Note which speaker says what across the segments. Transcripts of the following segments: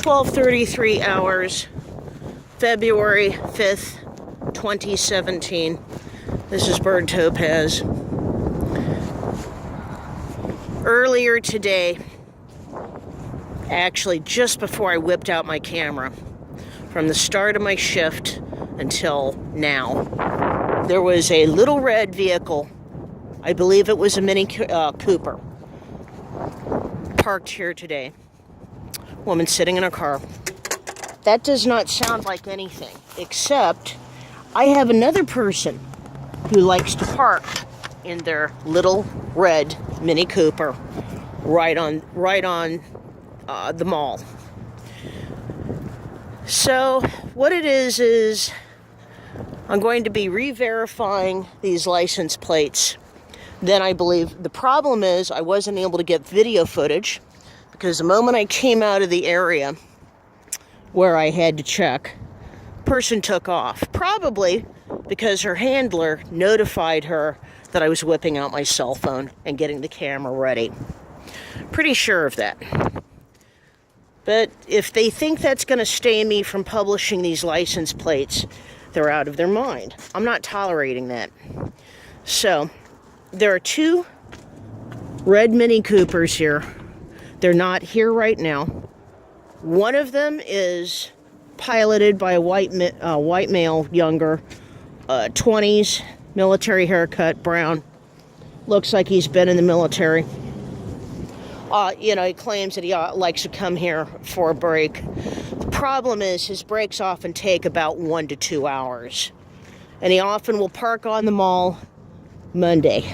Speaker 1: 12:33 hours, February 5th, 2017. This is Bird Topaz. Earlier today, actually just before I whipped out my camera, from the start of my shift until now, there was a little red vehicle, I believe it was a Mini Cooper, parked here today. Woman sitting in a car. That does not sound like anything, except I have another person who likes to park in their little red Mini Cooper right on the mall. So what it is I'm going to be re-verifying these license plates. Then I believe the problem is I wasn't able to get video footage because the moment I came out of the area where I had to check, person took off. Probably because her handler notified her that I was whipping out my cell phone and getting the camera ready. Pretty sure of that. But if they think that's going to stay me from publishing these license plates, they're out of their mind. I'm not tolerating that. So, there are two red Mini Coopers here. They're not here right now. One of them is piloted by a white male, younger, 20s, military haircut, brown. Looks like he's been in the military. He claims that he likes to come here for a break. The problem is his breaks often take about 1 to 2 hours. And he often will park on the mall Monday.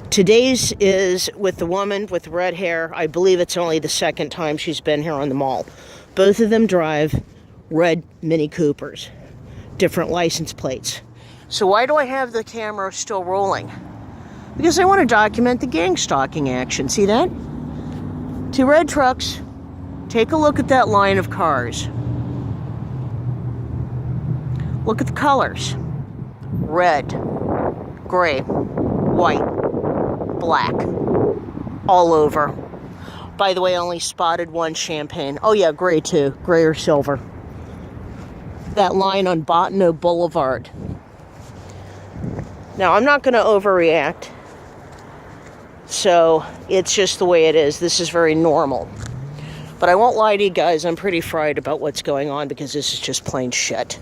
Speaker 1: Today's is with the woman with red hair. I believe it's only the second time she's been here on the mall. Both of them drive red Mini Coopers. Different license plates. So why do I have the camera still rolling? Because I want to document the gang stalking action. See that? Two red trucks. Take a look at that line of cars. Look at the colors. Red, gray, white, black, all over. By the way, I only spotted one champagne. Oh yeah, gray too, gray or silver. That line on Botano Boulevard. Now, I'm not going to overreact. So, it's just the way it is. This is very normal. But I won't lie to you guys, I'm pretty fried about what's going on because this is just plain shit.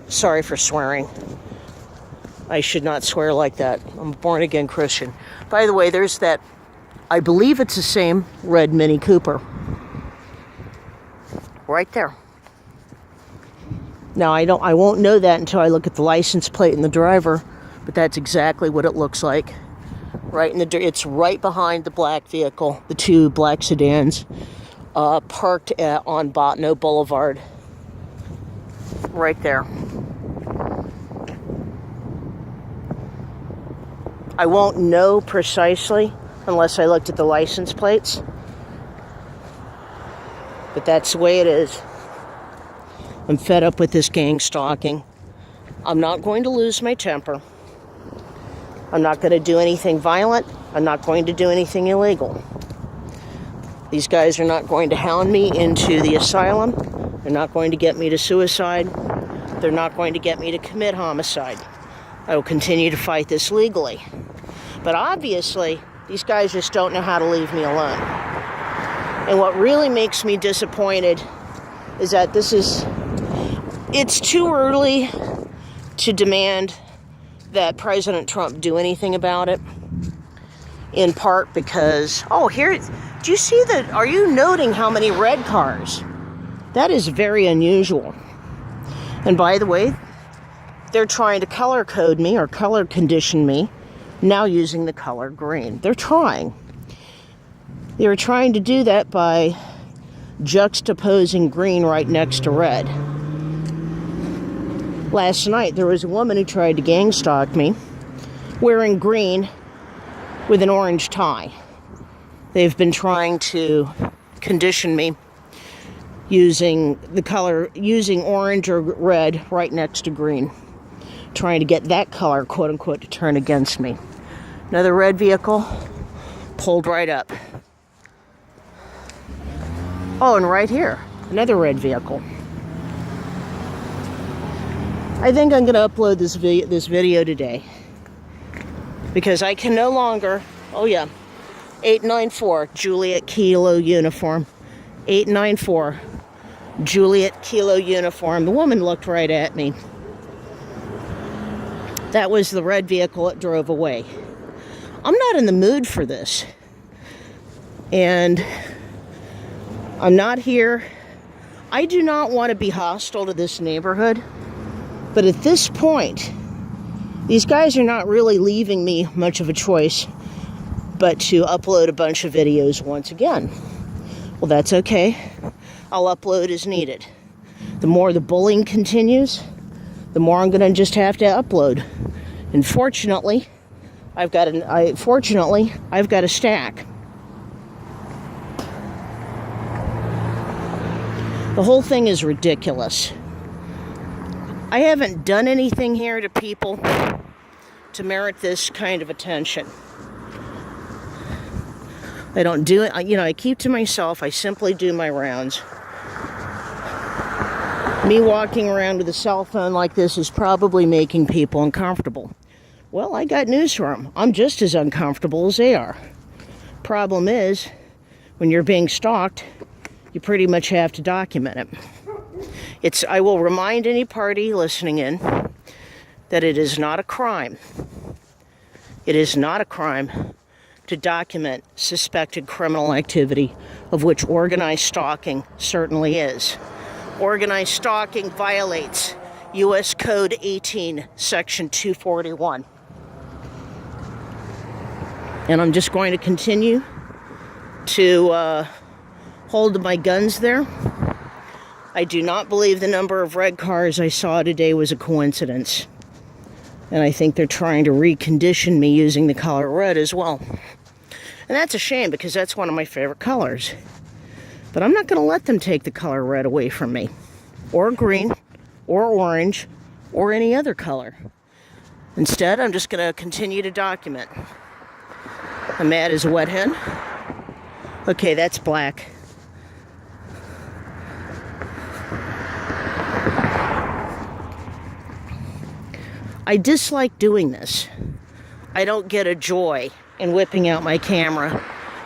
Speaker 1: Sorry for swearing. I should not swear like that. I'm a born-again Christian. By the way, there's that, I believe it's the same red Mini Cooper. Right there. Now, I won't know that until I look at the license plate and the driver, but that's exactly what it looks like. It's right behind the black vehicle, the two black sedans, parked on Botano Boulevard. Right there. I won't know precisely unless I looked at the license plates. But that's the way it is. I'm fed up with this gang stalking. I'm not going to lose my temper. I'm not going to do anything violent. I'm not going to do anything illegal. These guys are not going to hound me into the asylum. They're not going to get me to suicide. They're not going to get me to commit homicide. I will continue to fight this legally. But obviously, these guys just don't know how to leave me alone. And what really makes me disappointed is that it's too early to demand that President Trump do anything about it. In part because, do you see are you noting how many red cars? That is very unusual. And by the way, they're trying to color code me or color condition me, now using the color green. They're trying. They were trying to do that by juxtaposing green right next to red. Last night, there was a woman who tried to gang stalk me wearing green with an orange tie. They've been trying to condition me using orange or red right next to green. Trying to get that color, quote unquote, to turn against me. Another red vehicle pulled right up. Oh, and right here. Another red vehicle. I think I'm going to upload this video today because I can no longer. Oh yeah, 894 Juliet Kilo uniform. 894 Juliet Kilo uniform. The woman looked right at me. That was the red vehicle that drove away. I'm not in the mood for this. And I'm not here. I do not want to be hostile to this neighborhood. But at this point, these guys are not really leaving me much of a choice but to upload a bunch of videos once again. Well, that's okay. I'll upload as needed. The more the bullying continues, the more I'm going to just have to upload. And fortunately, I've got a stack. The whole thing is ridiculous. I haven't done anything here to people to merit this kind of attention. I don't do it, I keep to myself. I simply do my rounds. Me walking around with a cell phone like this is probably making people uncomfortable. Well, I got news for them. I'm just as uncomfortable as they are. Problem is, when you're being stalked, you pretty much have to document it. I will remind any party listening in that it is not a crime. It is not a crime to document suspected criminal activity, of which organized stalking certainly is. Organized stalking violates U.S. Code 18, Section 241. And I'm just going to continue to hold my guns there. I do not believe the number of red cars I saw today was a coincidence. And I think they're trying to recondition me using the color red as well. And that's a shame because that's one of my favorite colors. But I'm not going to let them take the color red away from me. Or green, or orange, or any other color. Instead, I'm just going to continue to document. I'm mad as a wet hen. Okay, that's black. I dislike doing this. I don't get a joy in whipping out my camera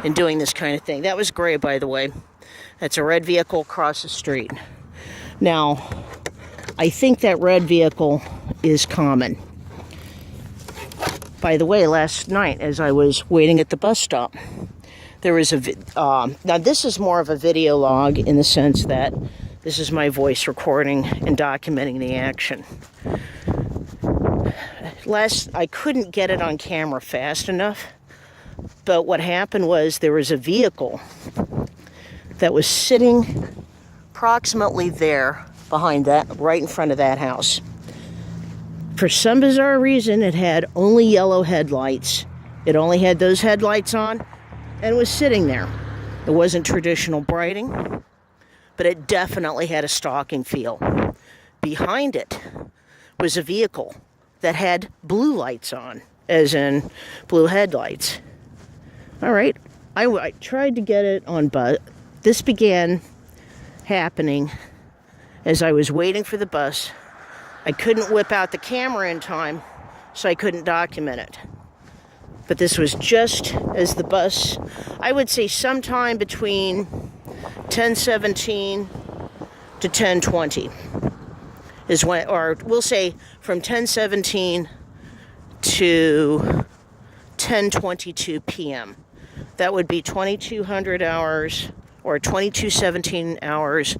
Speaker 1: and doing this kind of thing. That was gray, by the way. That's a red vehicle across the street. Now, I think that red vehicle is common. By the way, last night as I was waiting at the bus stop, there was now this is more of a video log in the sense that this is my voice recording and documenting the action. I couldn't get it on camera fast enough, but what happened was there was a vehicle that was sitting approximately there behind that, right in front of that house. For some bizarre reason, it had only yellow headlights. It only had those headlights on and was sitting there. It wasn't traditional brighting, but it definitely had a stalking feel. Behind it was a vehicle that had blue lights on, as in blue headlights. All right, I tried to get it on, but this began happening as I was waiting for the bus. I couldn't whip out the camera in time, so I couldn't document it. But this was just as the bus, I would say sometime between 10:17 to 10:20 is when, or we'll say from 10:17 to 10:22 p.m. That would be 2200 hours or 2217 hours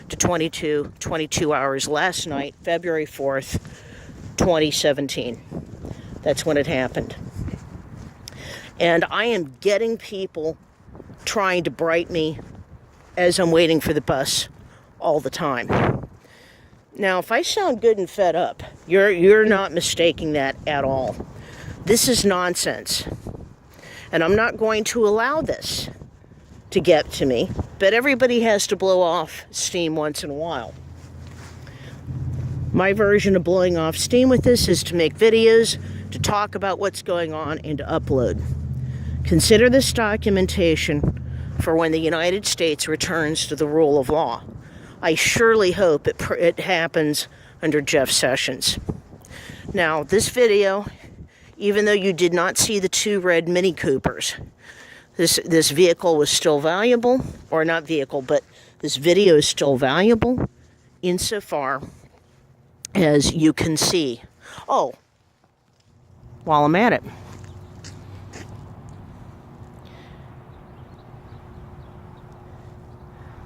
Speaker 1: to 22 hours last night, February 4th, 2017. That's when it happened. And I am getting people trying to bright me as I'm waiting for the bus all the time. Now, if I sound good and fed up, you're not mistaking that at all. This is nonsense. And I'm not going to allow this to get to me, but everybody has to blow off steam once in a while. My version of blowing off steam with this is to make videos, to talk about what's going on, and to upload. Consider this documentation for when the United States returns to the rule of law. I surely hope it happens under Jeff Sessions. Now, this video, even though you did not see the 2 red Mini Coopers, this vehicle was still valuable, or not vehicle, but this video is still valuable insofar as you can see. Oh, while I'm at it,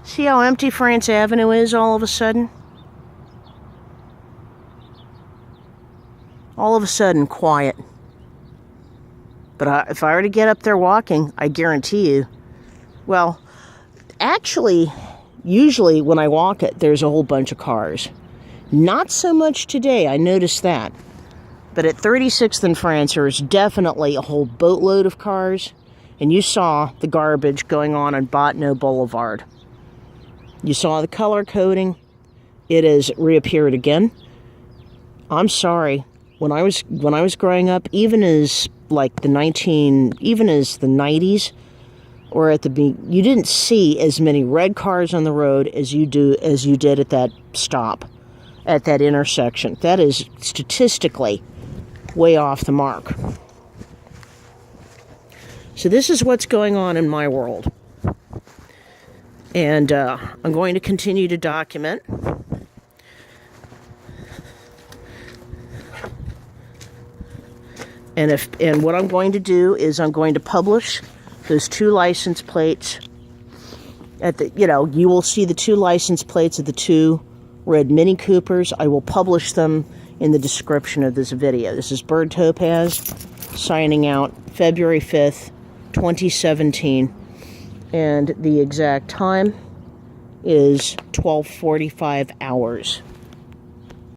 Speaker 1: see how empty France Avenue is all of a sudden? All of a sudden, quiet. But if I were to get up there walking, I guarantee you, well, actually, usually when I walk it, there's a whole bunch of cars. Not so much today, I noticed that. But at 36th and France, there's definitely a whole boatload of cars. And you saw the garbage going on Botno Boulevard. You saw the color coding. It has reappeared again. I'm sorry. When I was growing up, even as like the 90s, or you didn't see as many red cars on the road as you did at that stop, at that intersection. That is statistically way off the mark. So this is what's going on in my world. And I'm going to continue to document. And what I'm going to do is I'm going to publish those 2 license plates you will see the 2 license plates of the 2 red Mini Coopers. I will publish them in the description of this video. This is Bird Topaz signing out February 5th, 2017. And the exact time is 12:45 hours.